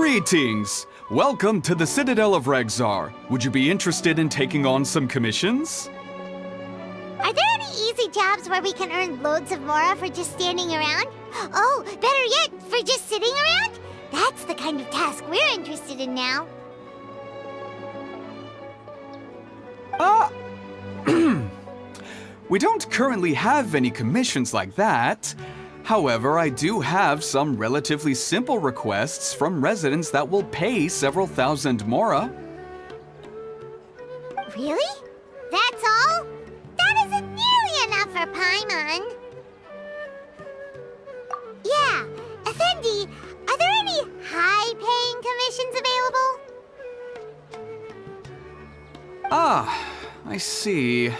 Greetings! Welcome to the Citadel of Regzar. Would you be interested in taking on some commissions? Are there any easy jobs where we can earn loads of mora for just standing around? Oh, better yet, for just sitting around? That's the kind of task we're interested in now. We don't currently have any commissions like that. However, I do have some relatively simple requests from residents that will pay several thousand mora. Really? That's all? That isn't nearly enough for Paimon. Yeah, Effendi, are there any high-paying commissions available? Ah, I see.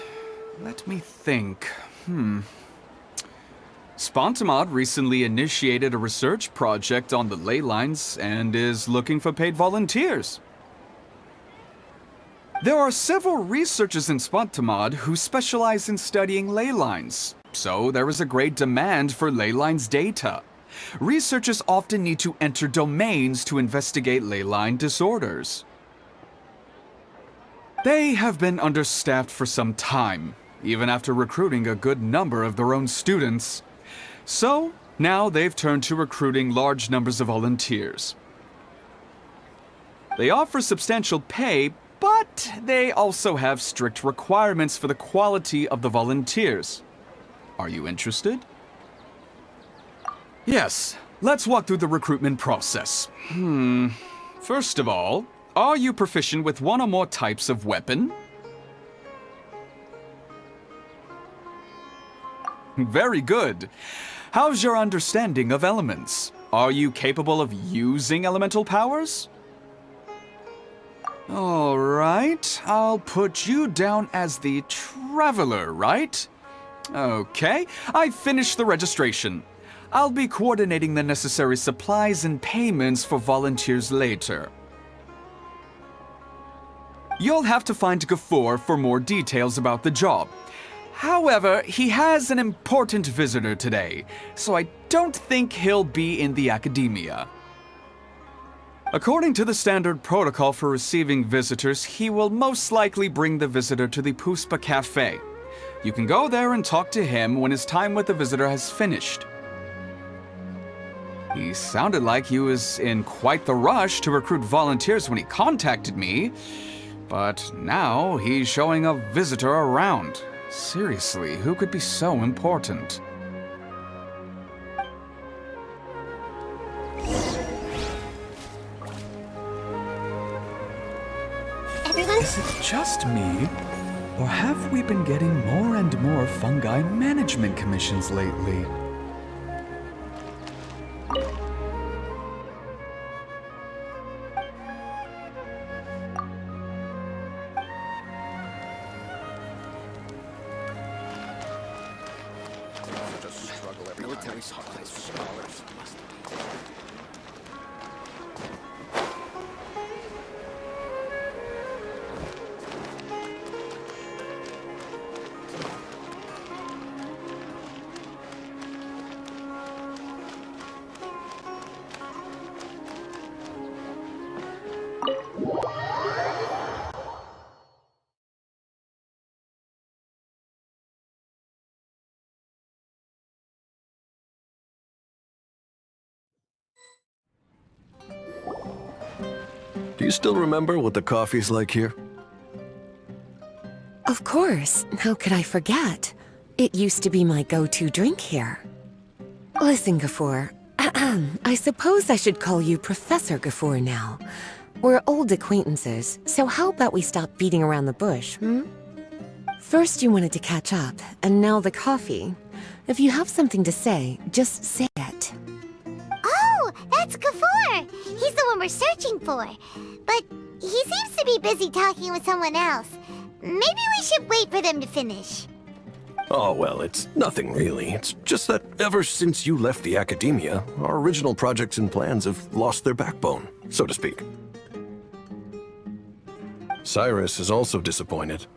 Let me think. Spontamod recently initiated a research project on the ley lines and is looking for paid volunteers. There are several researchers in Spontamod who specialize in studying ley lines, so there is a great demand for ley lines data. Researchers often need to enter domains to investigate ley line disorders. They have been understaffed for some time, even after recruiting a good number of their own students. So, now they've turned to recruiting large numbers of volunteers. They offer substantial pay, but they also have strict requirements for the quality of the volunteers. Are you interested? Yes, let's walk through the recruitment process. First of all, are you proficient with one or more types of weapon? Very good. How's your understanding of elements? Are you capable of using elemental powers? All right, I'll put you down as the Traveler, right? Okay, I've finished the registration. I'll be coordinating the necessary supplies and payments for volunteers later. You'll have to find Gafoor for more details about the job. However, he has an important visitor today, so I don't think he'll be in the academia. According to the standard protocol for receiving visitors, he will most likely bring the visitor to the Puspa Cafe. You can go there and talk to him when his time with the visitor has finished. He sounded like he was in quite the rush to recruit volunteers when he contacted me, but now he's showing a visitor around. Seriously, who could be so important? Is it just me? Or have we been getting more and more fungi management commissions lately? Do you still remember what the coffee's like here? Of course. How could I forget? It used to be my go-to drink here. Listen, Gafoor. I suppose I should call you Professor Gafoor now. We're old acquaintances, so how about we stop beating around the bush, First you wanted to catch up, and now the coffee. If you have something to say, just say it. Oh, that's Gafoor! He's the one we're searching for. But he seems to be busy talking with someone else. Maybe we should wait for them to finish. Oh, well, it's nothing really. It's just that ever since you left the academia, our original projects and plans have lost their backbone, so to speak. Cyrus is also disappointed.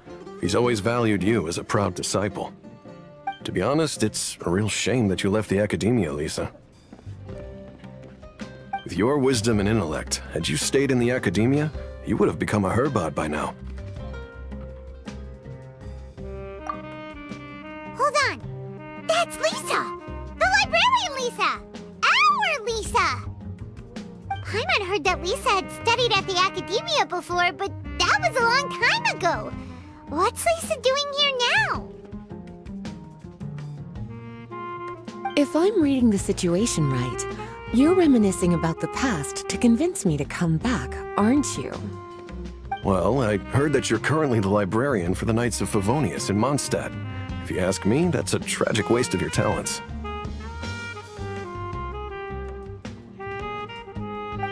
He's always valued you as a proud disciple. To be honest, it's a real shame that you left the academia, Lisa. With your wisdom and intellect, had you stayed in the academia, you would have become a herbot by now. Hold on. That's Lisa! The librarian Lisa! Our Lisa! Paimon heard that Lisa had studied at the academia before, but that was a long time ago. What's Lisa doing here now? If I'm reading the situation right, you're reminiscing about the past to convince me to come back, aren't you? Well, I heard that you're currently the librarian for the Knights of Favonius in Mondstadt. If you ask me, that's a tragic waste of your talents.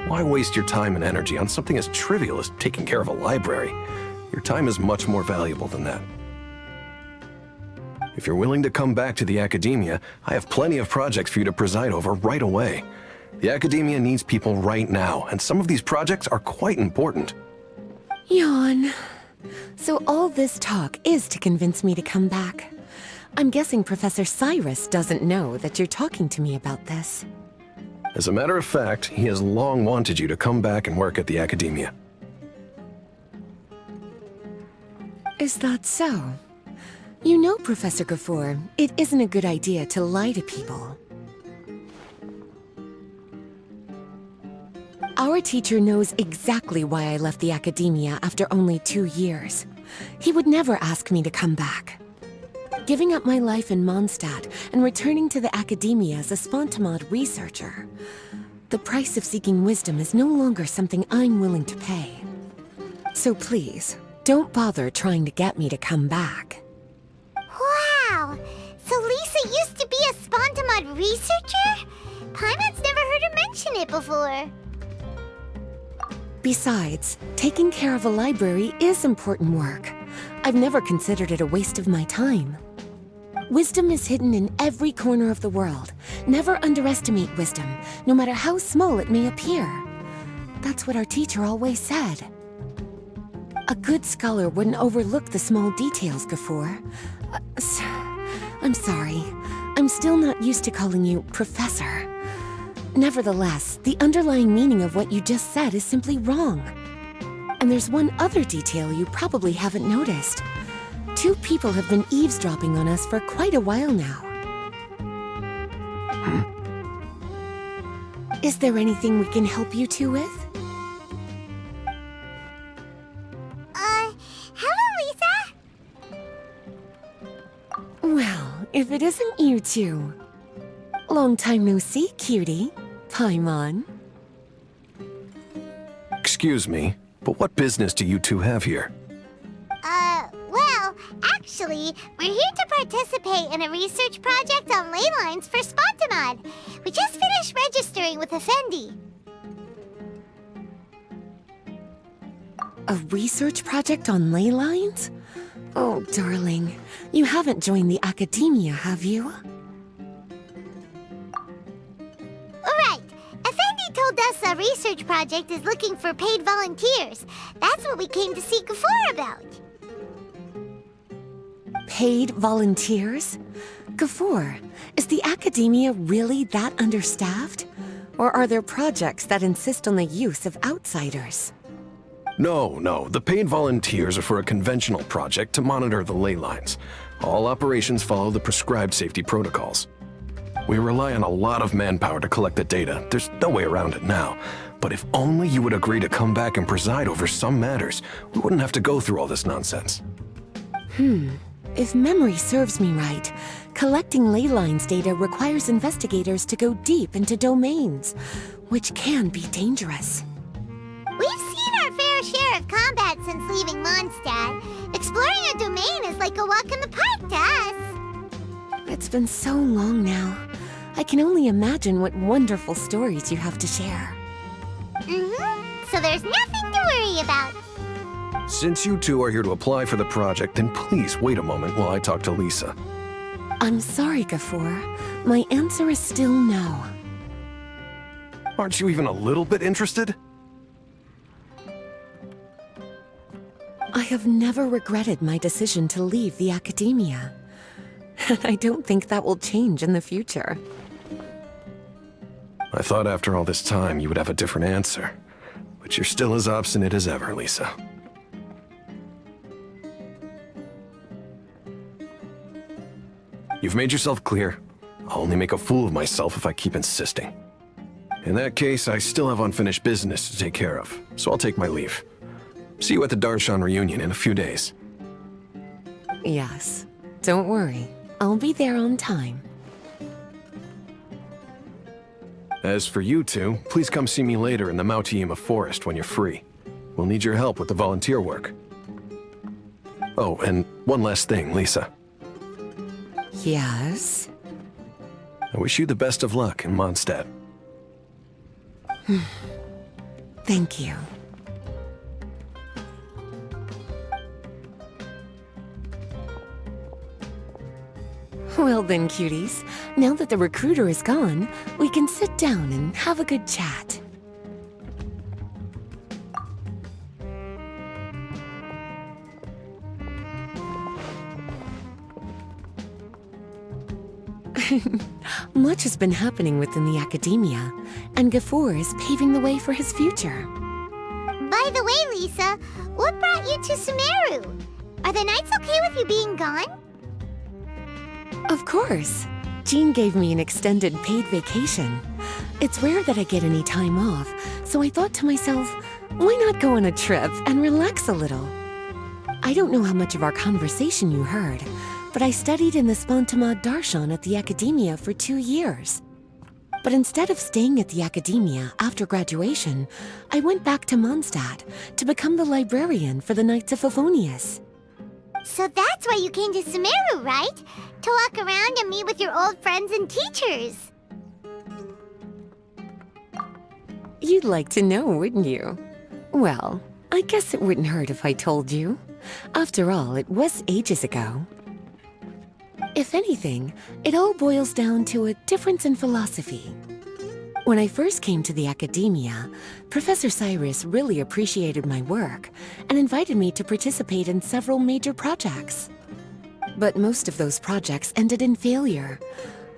Why waste your time and energy on something as trivial as taking care of a library? Your time is much more valuable than that. If you're willing to come back to the academia, I have plenty of projects for you to preside over right away. The academia needs people right now, and some of these projects are quite important. Yawn. So all this talk is to convince me to come back. I'm guessing Professor Cyrus doesn't know that you're talking to me about this. As a matter of fact, he has long wanted you to come back and work at the academia. Is that so? You know, Professor Gafoor, it isn't a good idea to lie to people. Our teacher knows exactly why I left the academia after only 2 years. He would never ask me to come back. Giving up my life in Mondstadt and returning to the academia as a Spontamod researcher. The price of seeking wisdom is no longer something I'm willing to pay. So please, don't bother trying to get me to come back. Wow! So Lisa used to be a Spontamod researcher? Paimon's never heard her mention it before. Besides, taking care of a library is important work. I've never considered it a waste of my time. Wisdom is hidden in every corner of the world. Never underestimate wisdom, no matter how small it may appear. That's what our teacher always said. A good scholar wouldn't overlook the small details, Gafoor. I'm sorry. I'm still not used to calling you Professor. Nevertheless, the underlying meaning of what you just said is simply wrong. And there's one other detail you probably haven't noticed. 2 people have been eavesdropping on us for quite a while now. Is there anything we can help you two with? Hello, Lisa! Well, if it isn't you two. Long time no see, cutie. Paimon. Excuse me, but what business do you two have here? Well, actually, we're here to participate in a research project on ley lines for Spontamod. We just finished registering with Effendi. A research project on ley lines? Oh, darling. You haven't joined the academia, have you? Alright, Effendi told us a research project is looking for paid volunteers. That's what we came to see Gafoor about. Paid volunteers? Gafoor, is the academia really that understaffed? Or are there projects that insist on the use of outsiders? No, the paid volunteers are for a conventional project to monitor the ley lines. All operations follow the prescribed safety protocols. We rely on a lot of manpower to collect the data. There's no way around it now. But if only you would agree to come back and preside over some matters, we wouldn't have to go through all this nonsense. If memory serves me right, collecting ley lines data requires investigators to go deep into domains, which can be dangerous. We've seen our fair share of combat since leaving Mondstadt. Exploring a domain is like a walk in the park to us. It's been so long now. I can only imagine what wonderful stories you have to share. So there's nothing to worry about. Since you two are here to apply for the project, then please wait a moment while I talk to Lisa. I'm sorry, Gafoor. My answer is still no. Aren't you even a little bit interested? I have never regretted my decision to leave the academia. And I don't think that will change in the future. I thought after all this time you would have a different answer. But you're still as obstinate as ever, Lisa. You've made yourself clear. I'll only make a fool of myself if I keep insisting. In that case, I still have unfinished business to take care of, so I'll take my leave. See you at the Darshan reunion in a few days. Yes. Don't worry. I'll be there on time. As for you two, please come see me later in the Mautiima forest when you're free. We'll need your help with the volunteer work. Oh, and one last thing, Lisa. Yes? I wish you the best of luck in Mondstadt. Thank you. Well then, cuties, now that the recruiter is gone, we can sit down and have a good chat. Much has been happening within the academia, and Gafur is paving the way for his future. By the way, Lisa, what brought you to Sumeru? Are the nights okay with you being gone? Of course. Jean gave me an extended paid vacation. It's rare that I get any time off, so I thought to myself, why not go on a trip and relax a little? I don't know how much of our conversation you heard, but I studied in the Spantamad Darshan at the Academia for 2 years. But instead of staying at the Academia after graduation, I went back to Mondstadt to become the librarian for the Knights of Favonius. So that's why you came to Sumeru, right? To walk around and meet with your old friends and teachers. You'd like to know, wouldn't you? Well, I guess it wouldn't hurt if I told you. After all, it was ages ago. If anything, it all boils down to a difference in philosophy. When I first came to the Academia, Professor Cyrus really appreciated my work and invited me to participate in several major projects. But most of those projects ended in failure.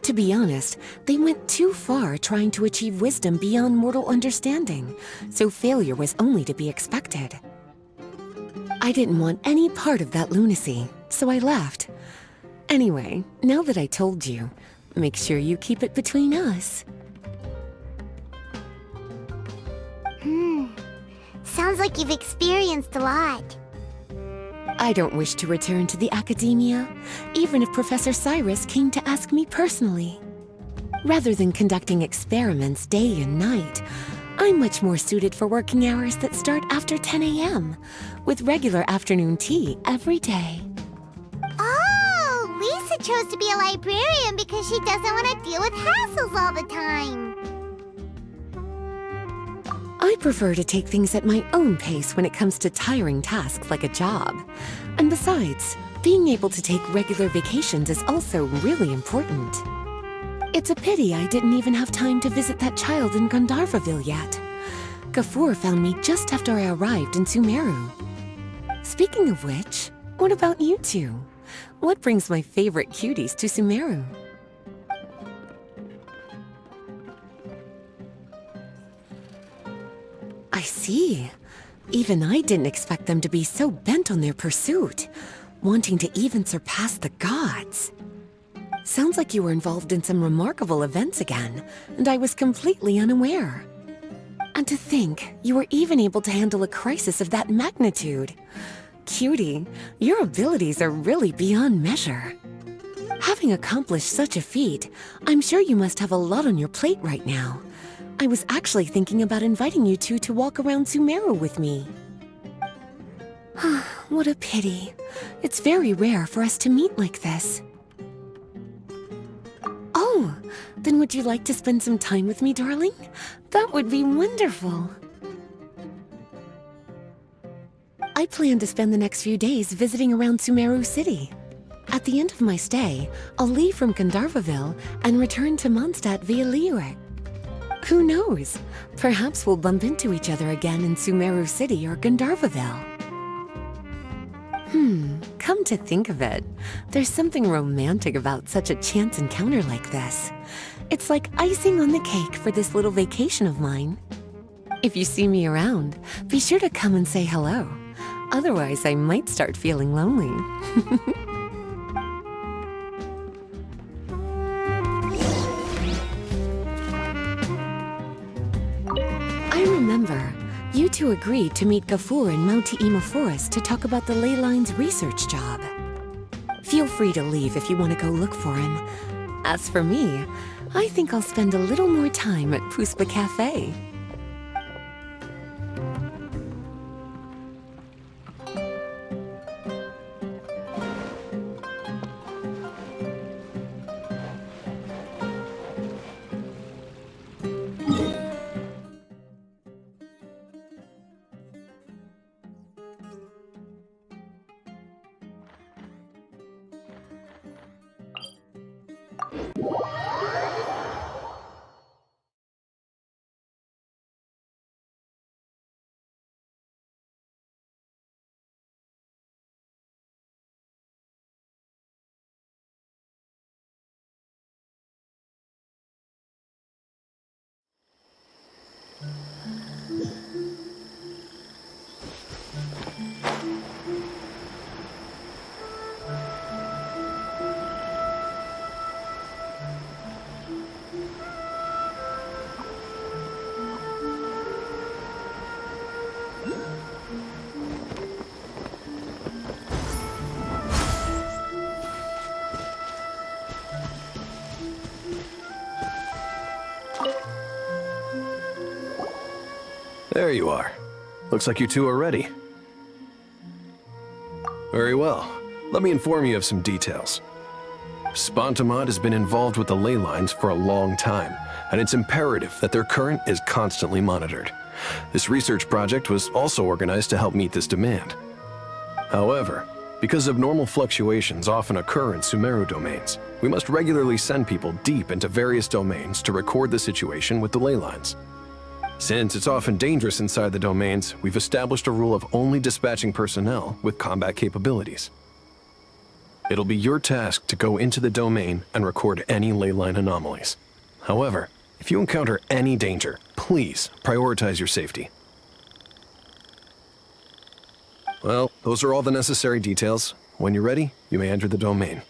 To be honest, they went too far trying to achieve wisdom beyond mortal understanding, so failure was only to be expected. I didn't want any part of that lunacy, so I left. Anyway, now that I told you, make sure you keep it between us. Sounds like you've experienced a lot. I don't wish to return to the Academia, even if Professor Cyrus came to ask me personally. Rather than conducting experiments day and night, I'm much more suited for working hours that start after 10 a.m., with regular afternoon tea every day. Oh, Lisa chose to be a librarian because she doesn't want to deal with hassles all the time. I prefer to take things at my own pace when it comes to tiring tasks like a job. And besides, being able to take regular vacations is also really important. It's a pity I didn't even have time to visit that child in Gandharvaville yet. Gafur found me just after I arrived in Sumeru. Speaking of which, what about you two? What brings my favorite cuties to Sumeru? I see. Even I didn't expect them to be so bent on their pursuit, wanting to even surpass the gods. Sounds like you were involved in some remarkable events again, and I was completely unaware. And to think, you were even able to handle a crisis of that magnitude. Cutie, your abilities are really beyond measure. Having accomplished such a feat, I'm sure you must have a lot on your plate right now. I was actually thinking about inviting you two to walk around Sumeru with me. What a pity. It's very rare for us to meet like this. Oh, then would you like to spend some time with me, darling? That would be wonderful. I plan to spend the next few days visiting around Sumeru City. At the end of my stay, I'll leave from Gandharvaville and return to Mondstadt via Liyue. Who knows? Perhaps we'll bump into each other again in Sumeru City or Gandharvaville. Come to think of it, there's something romantic about such a chance encounter like this. It's like icing on the cake for this little vacation of mine. If you see me around, be sure to come and say hello. Otherwise, I might start feeling lonely. I remember, you two agreed to meet Gafur in Mount Ima Forest to talk about the ley lines research job. Feel free to leave if you want to go look for him. As for me, I think I'll spend a little more time at Puspa Cafe. There you are. Looks like you two are ready. Very well. Let me inform you of some details. Spontamod has been involved with the ley lines for a long time, and it's imperative that their current is constantly monitored. This research project was also organized to help meet this demand. However, because abnormal fluctuations often occur in Sumeru domains, we must regularly send people deep into various domains to record the situation with the ley lines. Since it's often dangerous inside the domains, we've established a rule of only dispatching personnel with combat capabilities. It'll be your task to go into the domain and record any ley line anomalies. However, if you encounter any danger, please prioritize your safety. Well, those are all the necessary details. When you're ready, you may enter the domain.